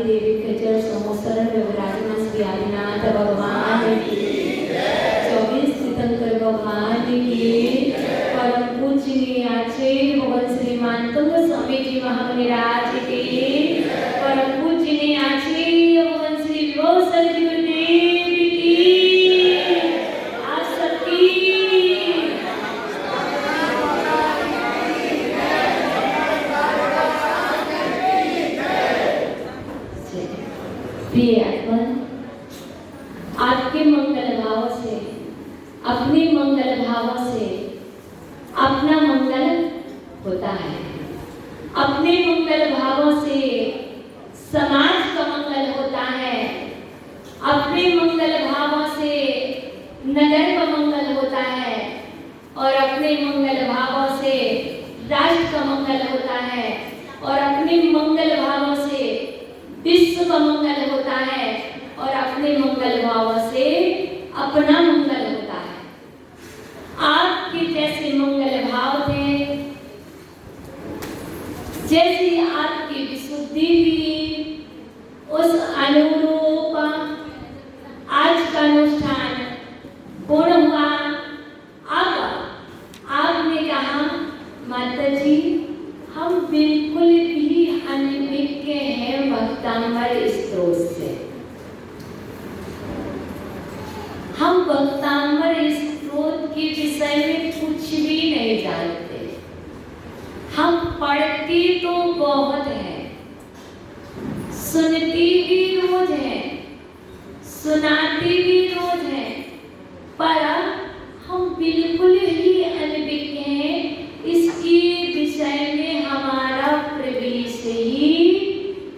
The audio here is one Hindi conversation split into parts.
देवी के चरण समोसरण में विराजमान श्री आदिनाथ भगवान की 24 तीर्थंकर भगवान की परम पूजनीय आचार्य भगवान श्रीमान तुंग स्वामी जी महाराज की परम पूजनीय आचार्य भगवान श्री विभूषण जी गुरुदेव की आप सबकी प्रिय अर्पण आपके मंगल भाव से अपने मंगल भाव से अपना मंगल होता है। अपने मंगल भावों से समाज का मंगल होता है। अपने मंगल भावों से नगर का मंगल होता है और अपने मंगल भावों से राष्ट्र का मंगल होता है और अपने मंगल भावों से विश्व का मंगल होता है और अपने मंगल भाव से अपना मंगल होता है। आपके जैसे मंगल भाव थे, जैसी आपकी विशुद्धि थी, उस अनुरूप आज का अनुष्ठान पूर्ण हुआ। अब आपने कहा माता जी हम बिल्कुल भी अनभिज्ञ हैं भक्तामृत स्रोत से। हम भक्तामृत स्रोत के विषय में कुछ भी नहीं जानते। हम पढ़ती तो बहुत है, सुनती भी रोज है, सुनाती भी रोज है, पर हम बिल्कुल ही अनभिज्ञ हैं। इसके विषय में हमारा प्रवेश ही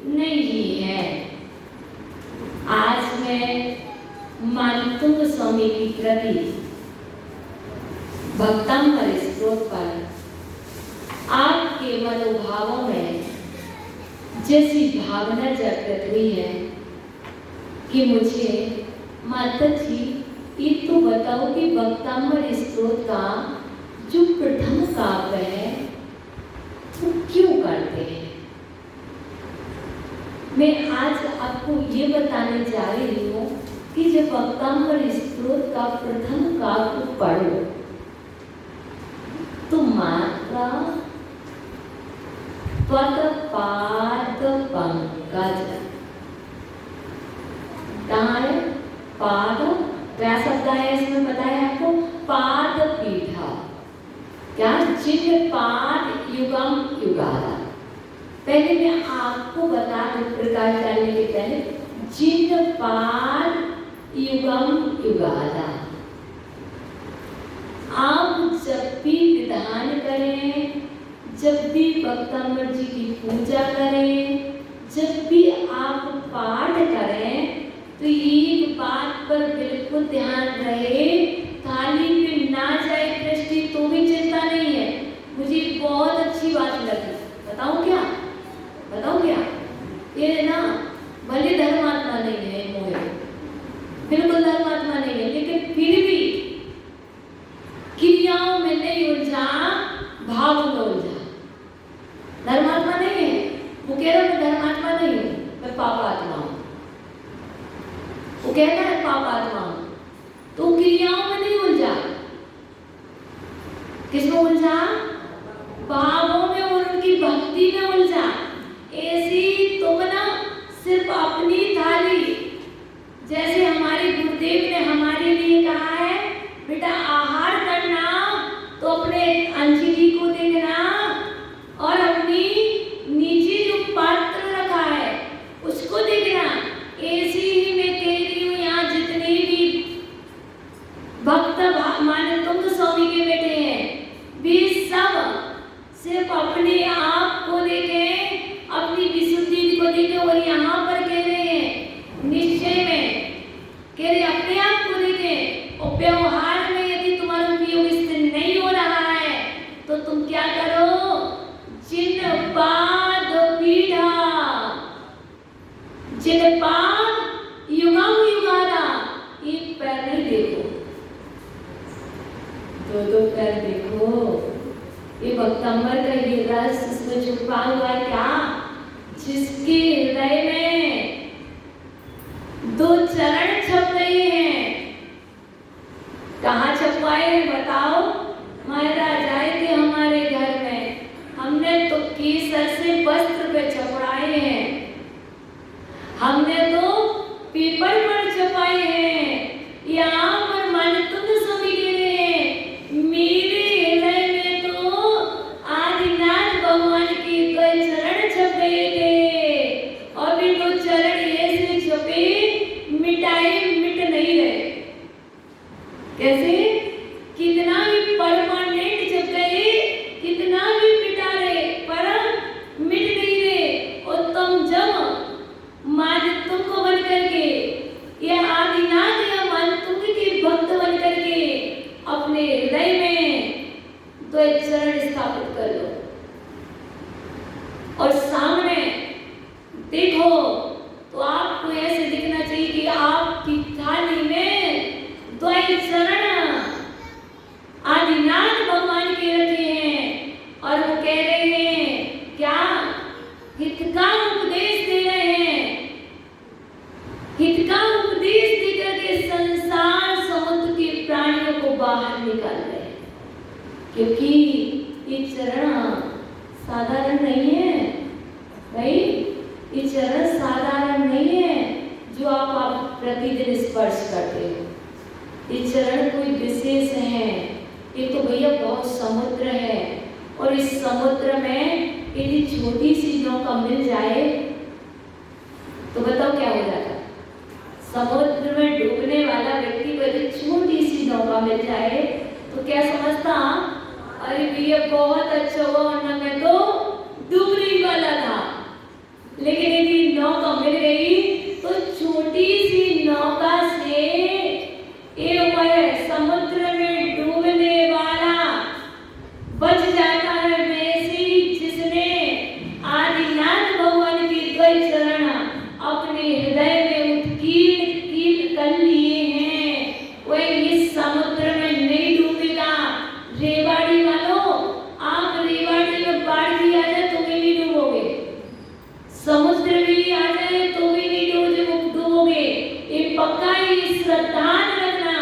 नहीं है। आज मैं मानतुंग स्वामी की कृति भक्तामृत स्रोत पर आपके मनोभावों में जैसी भावना जागृत हुई है कि मुझे माता जी ये तो बताओ कि भक्तामृत स्रोत का जो प्रथम काव्य है वो क्यों करते हैं। मैं आज आपको ये बताने जा रही हूँ कि जब भक्तामृत स्रोत का प्रथम काव्य पढ़ो तो माता पद पाद पंकज कहाँ है पाद क्या शब्द है इसमें बताया आपको पाद पीठा क्या चिन्ह पाद युगम युगाला। पहले मैं आपको बता दूं प्रकाश डालने के पहले चिन्ह पाद युगम युगाला। आप जब भी विधान करें, जब भी भक्तामृत जी की पूजा करें, जब भी आप पाठ करें तो एक बात पर बिल्कुल ध्यान रहे, थाली पे ना जाए दृष्टि तो भी चिंता नहीं है। मुझे बहुत अच्छी बात लगी, बताऊं क्या ये ना भले धर्मात्मा नहीं है मोहे, बिल्कुल धर्मात्मा नहीं है, लेकिन फिर भी क्रियाओं में नहीं उलझा, भाव में उलझा। धर्मात्मा नहीं है वो कह रहा, मैं धर्मात्मा नहीं हूँ, मैं पापात्मा हूँ। वो कहता है पापात्मा हूँ, तो क्रियाओं में नहीं उलझा, किसमें उलझा? भावों में और उनकी भक्ति में उलझा। ऐसी तुम ना सिर्फ अपनी थाली, जैसे हमारे गुरुदेव ने हमारे लिए कहा है बेटा आहार करना तो अपने अंजलि को देखना और अपनी नीचे जो पात्र रखा है उसको देखना। ऐसी ही मैं कह रही हूँ यहाँ जितने भी भक्त मानतुंग स्वामी के बेटे हैं वे सब सिर्फ अपने आप को देखें, अपनी विशुद्धि को देखें। और यहाँ पर कह रहे हैं निश्चय में कह रहे अपने आप को देखें और व्यवहार तो कर देखो, ये भक्तंबर का ये रस इसमें छुपा हुआ है क्या? जिसके हृदय में दो चरण छप रहे हैं। कहाँ छपवाए हैं बताओ? महाराज आए थे हमारे घर में, हमने तो केसर से वस्त्र पे छपवाए हैं, हमने तो पेपर पर छपाए हैं। यहाँ पर मन तुम सभी गिरे हैं। मेरे हृदय में तो आदिनाथ भगवान के दो चरण छप गए थे, और भी दो चरण ऐसे छपे मिटाए मिट नहीं रहे। कैसे? कितना भी परमानेंट छप गए, कितना भी मिटा रहे, पर मिट नहीं रहे। और तुम जब मान तुमको बन करके ये आदिनाथ या मान तुम के भक्त बन करके अपने हृदय में दो चरण स्थापित कर लो, और सामने देखो तो आपको ऐसे दिखना चाहिए कि आपकी थाली में दो चरण आदिनाथ भगवान के रखे हैं, और वो कह रहे हैं क्या? हित का उपदेश दे रहे हैं। हित का उपदेश देकर के संसार समुद्र के प्राणियों को बाहर निकाल रहे हैं, क्योंकि ये चरण साधारण नहीं है भाई। ये चरण साधारण नहीं है जो आप प्रतिदिन स्पर्श करते हो। ये चरण कोई विशेष है। ये तो भैया बहुत समुद्र है, और इस समुद्र में यदि छोटी सी नौका मिल जाए तो बताओ क्या हो जाता? समुद्र में डूबने वाला व्यक्ति को यदि छोटी सी नौका मिल जाए तो क्या समझता? अरे भैया बहुत अच्छा हुआ, वरना मैं तो डूबने वाला था। लेकिन यदि नौका मिल गई तो छोटी सी नौका से ये हुआ है, समुद्र में डूबने वाला बच जाता है। वैसे ही जिसने आदिनाथ भगवान के दो चरण अपने हृदय में उत्कीर्ण कर लिए हैं, वह इस समुद्र में नहीं डूबेगा। रेवाड़ी वालों, आप रेवाड़ी में बाढ़ भी आ जाए तो भी नहीं डूबोगे, समुद्र भी आ जाए तो भी नहीं डूबोगे। ये पक्का ही श्रद्धान रखना,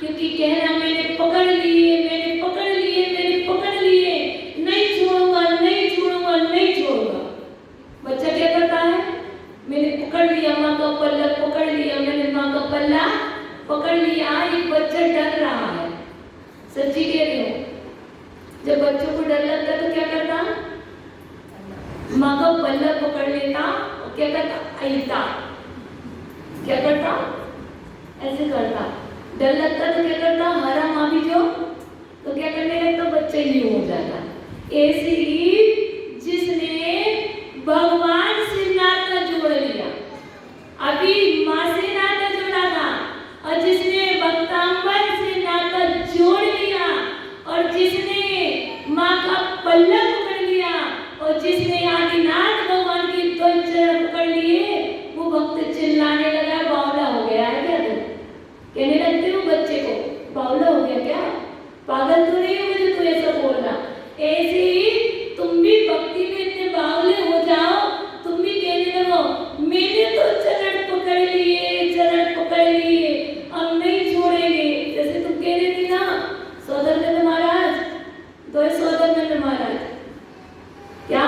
क्योंकि कहना मैंने पकड़ लिए, मैंने पकड़ लिए, मैंने पकड़ लिए, नहीं छोड़ूंगा, नहीं छोड़ूंगा, नहीं छोड़ूंगा। बच्चा क्या करता है? मैंने पकड़ लिया, माँ का पल्ला पकड़ लिया, मैंने माँ का पल्ला पकड़ लिया। एक बच्चा डर रहा है, सच्ची कह रही हूँ। जब बच्चों को डर लगता है तो क्या करता? माँ का पल्ला पकड़ लेता और क्या करता? ऐसा क्या करता? ऐसे करता। डर लगता तो क्या करता? हरा माँ भी जो तो क्या करने लगता? बच्चे ही हो जाता। ऐसे ही जिसने भगवान से नाता जोड़ लिया, अभी माँ से नाता जोड़ा था, और जिसने भक्तांबर से नाता जोड़ लिया, और जिसने माँ का पल्ला पकड़ लिया, और जिसने आदिनाथ भगवान की दो चरण पकड़ लिए, वो भक्त चिल्लाने लगा, बावला हो गया है क्या तुम? कहने लगते हो बच्चे को, बावला हो गया क्या? पागल तो नहीं हो जो तू ऐसा बोल रहा? ऐसे ही तुम भी भक्ति में इतने बावले हो जाओ, तुम भी कहने लगो मैंने तो चरण पकड़ लिए, चरण पकड़ लिए, हम नहीं छोड़ेंगे। जैसे तुम कह रहे थे ना सौदागर महाराज, तो सौदागर महाराज क्या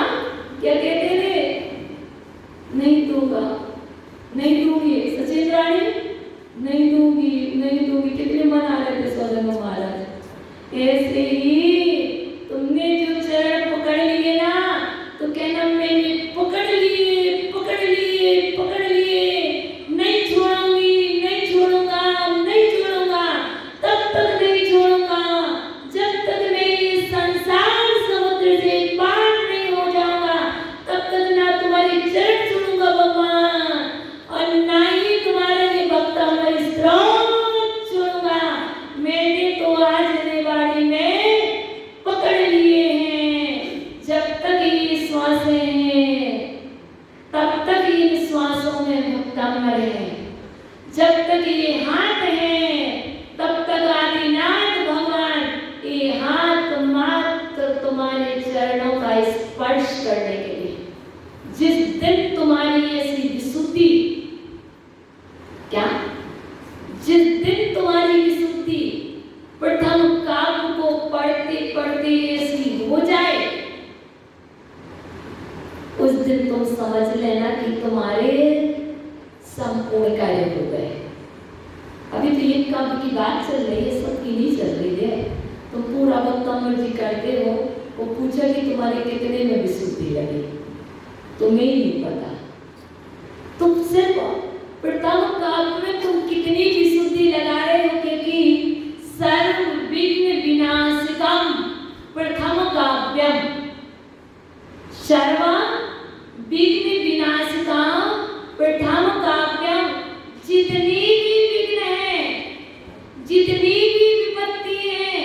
का स्पर्श करने के लिए। जिस दिन तुम्हारी ऐसी विशुद्धि, क्या जिस दिन तुम्हारी विशुद्धि प्रथम काव्य को पढ़ते पढ़ते ऐसी हो जाए, उस दिन तुम समझ लेना कि तुम्हारे संपूर्ण कार्य हो गए। अभी तो ये काव्य की बात चल रही है, सबकी नहीं चल रही है। तुम पूरा वक्त मर्जी करते हो, वो पूछा कि तुम्हारे कितने में विशुद्धि लगी, तुम्हें ही नहीं पता। तुम सिर्फ प्रथम काव्य में तुम कितनी विशुद्धि लगा रहे हो, क्योंकि सर्व विघ्न विनाशकम प्रथम काव्यम, सर्व विघ्न विनाशकम प्रथम काव्यम। जितनी भी विघ्न है, जितनी भी विपत्ति है,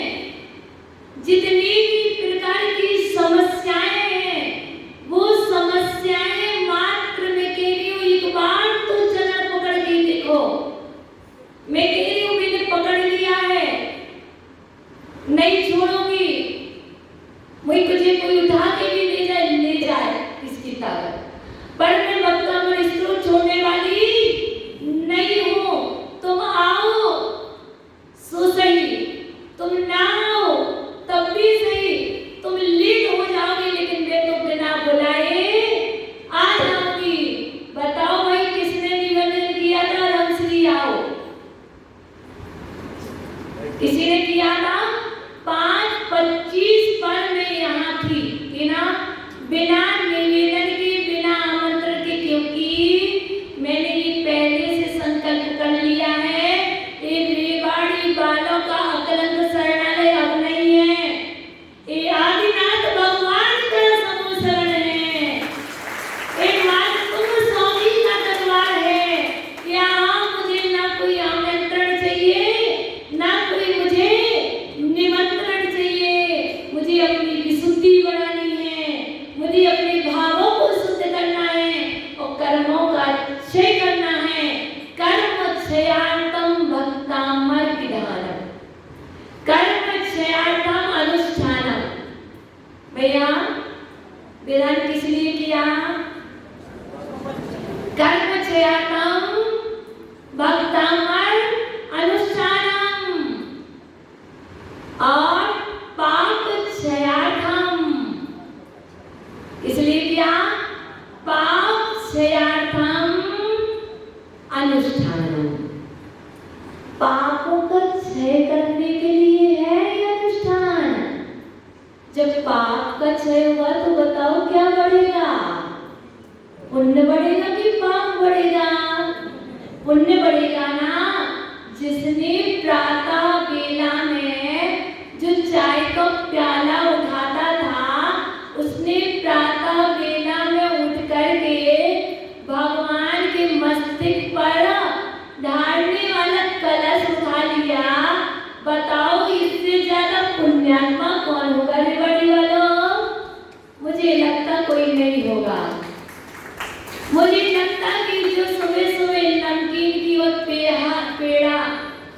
जितनी भी प्रकार की समस्याएं हैं, वो समस्याएं मात्र मैं कह रही हूँ एक बार तो चरण पकड़ के देखो। मैं कह रही हूँ मैंने पकड़ लिया है, नहीं छोड़ूंगी। मुझे कोई उठा के भी ले जाए इसकी ताकत, पर मैं भक्ता मन स्त्रोत छोड़ने वाली नहीं हूँ। तुम आओ सो सही, तुम ना आओ तब भी सही, तुम लीन हो जाओगे, लेकिन मैं तो बिना बुलाए आ जाऊंगी। बताओ भाई किसने निवेदन किया था रमश्री आओ? किसी ने किया था? 5:25 पर मैं यहाँ थी, बिना निवेदन के, बिना आमंत्रण के, क्योंकि मैंने ये पहले से संकल्प कर लिया है, एक रेवाड़ी बालों का अकलंक शरणालय अब नहीं है, ये आदिनाथ भगवान का समूह शरण है। एक बात तुम स्वामी का दरबार है। यहाँ मुझे ना कोई आमंत्रण चाहिए, ना कोई मुझे निमंत्रण चाहिए। मुझे अपनी विशुद्धि बढ़ानी है, मुझे अपने भावों को शुद्ध करना है और कर्मों का क्षय करना है। कर्म क्षयार्थम भक्तामर विधानम, कर्म क्षयार्थम अनुष्ठानम। भैया विधान किस लिए किया? कर्म क्षयार्थम भक्तामर अनुष्ठानम और पाप क्षयार्थम। इसलिए क्या? पाप क्षयार्थम अनुष्ठानम। पापों का क्षय करने के लिए है ये अनुष्ठान। जब पाप का क्षय हुआ तो बताओ क्या बढ़ेगा? पुण्य बढ़ेगा कि पाप बढ़ेगा? पुण्य बढ़ेगा ना। जिसने प्रातः बेला में जो चाय का प्याला उठाता था, उसने प्रातः बेला में उठ करके भगवान के मस्तक पर ढालने वाला कलश उठा लिया। बताओ इससे ज्यादा पुण्यात्मा कौन होगा रे बड़ी वालों? मुझे लगता कोई नहीं होगा। मुझे लगता कि जो सुबह सुबह नमकीन की और पेड़ा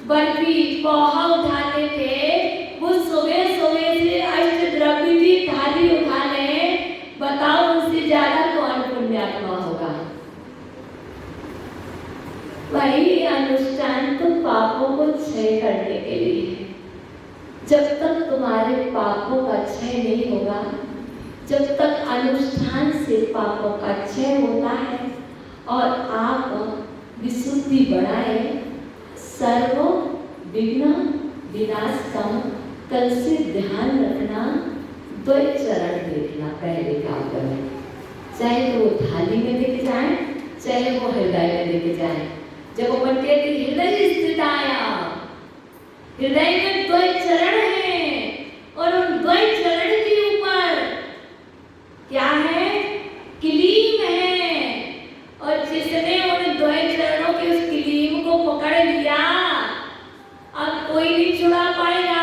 बर्फी पोहा उठाते थे, वो सुबह सुबह से अष्टद्रव्य की थाली उठा ले। बताओ उससे ज्यादा कौन पुण्यात्मा होगा? वही अनुष्ठान तो पापों को क्षय करने के लिए है। जब तक तुम्हारे पापों का क्षय नहीं होगा, जब तक अनुष्ठान से पापों का क्षय होता है और आप विशुद्धि बढ़ाए, सर्व विघ्न विनाशकम। कल से ध्यान रखना, द्वैत चरण देखना पहले काव्य में, चाहे तो वो थाली में लेके जाए, चाहे वो हृदय में लेके जाए। जब अपन कहते हृदय स्थित आया, हृदय में द्वैत चरण है और उन द्वैत चरण के ऊपर क्या है? किलीम है। और जिसने उन द्वैत चरणों के उस किलीम को पकड़ लिया, अब कोई नहीं छुड़ा पाएगा।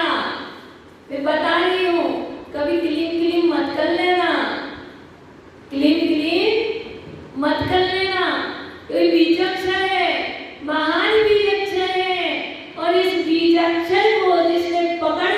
मैं बता रही हूँ, कभी किलीम मत कर लेना, किलीम मत कर लेना। कोई बीजाक्षर है, महान बीजाक्षर है, और इस बीजाक्षर को जिसने पकड़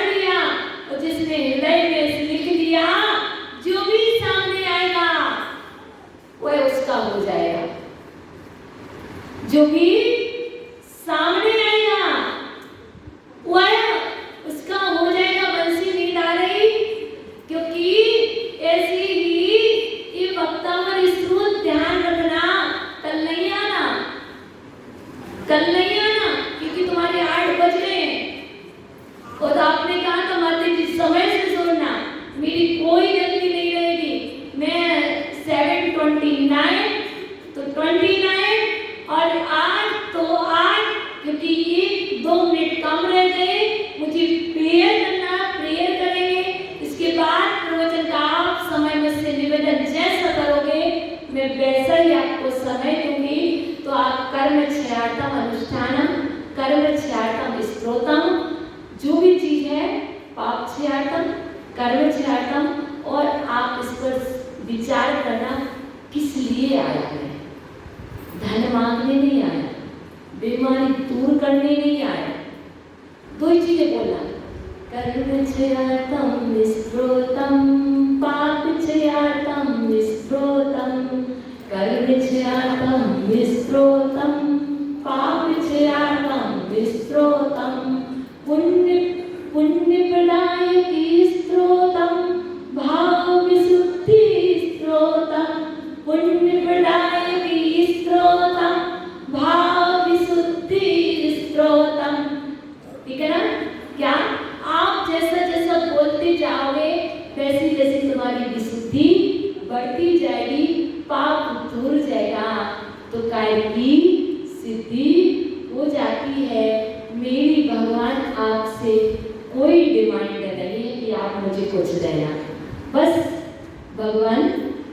कर्म छाटम, और आप इस पर विचार करना किस लिए आया है। धन मांगने नहीं आया, बीमारी दूर करने नहीं आया। दो ही चीजें बोला, कर्म छयातम निस्प्रोतम पाप छयातम निस्प्रोतम, कर्म छयातम निस्प्रोतम पाप छयातम निस्प्रोतम, पुण्य पुण्य प्रदायकी स्त्रोतम भाव विशुद्धि स्त्रोतम, पुण्य प्रदायकी स्त्रोतम भाव विशुद्धि स्त्रोतम। ठीक है ना? क्या आप जैसा जैसा बोलते जाओगे वैसी वैसी तुम्हारी विशुद्धि बढ़ती जाएगी, पाप दूर जाएगा, तो कार्य की सिद्धि हो जाती है। मेरी भगवान आपसे कोई डिमांड नहीं है कि आप मुझे कुछ देना, बस भगवान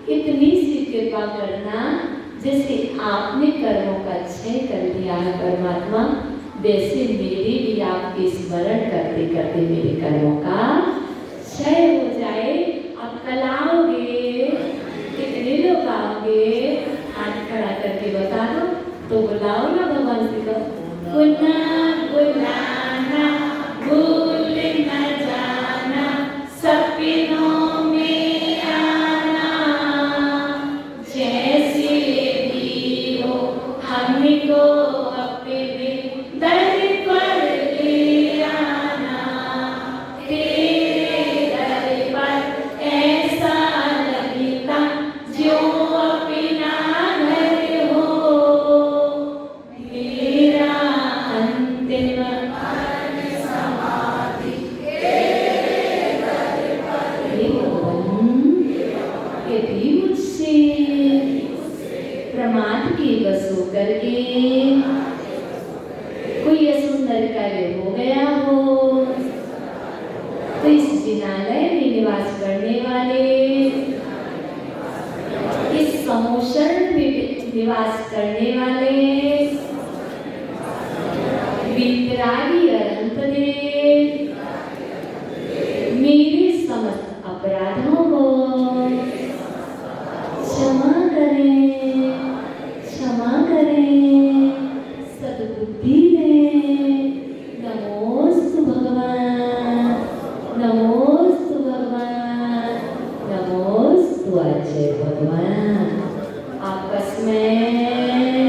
इतनी सी कृपा करना, जैसे आपने कर्मों का क्षय कर दिया है परमात्मा, वैसे मेरे भी आपके स्मरण करते करते मेरे कर्मों का क्षय हो जाए। आप कल आओगे, कितने लोग आओगे? हाथ खड़ा करके बता दो, तो बुलाओ ना भगवान से, कहो बुलाना भूल न जाना, सपनों में आना, जैसे भी हो हमको अपने दर पर ले आना, तेरे दर पर ऐसा लगता जो अपना घर हो, मेरा अंतिम समाधि तेरे दर पर। यदि मुझसे प्रमाद की बसो करके कोई असुंदर कार्य हो गया हो, तो इस जिनालय में निवास करने वाले, इस समोशरण में निवास करने वाले वितरागी अनंत देव मेरे समस्त अपराधों को क्षमा करें, क्षमा करें, सद्बुद्धि दें। नमोस्तु भगवान, नमोस्तु भगवान, नमोस्तु अजय भगवान। आपस में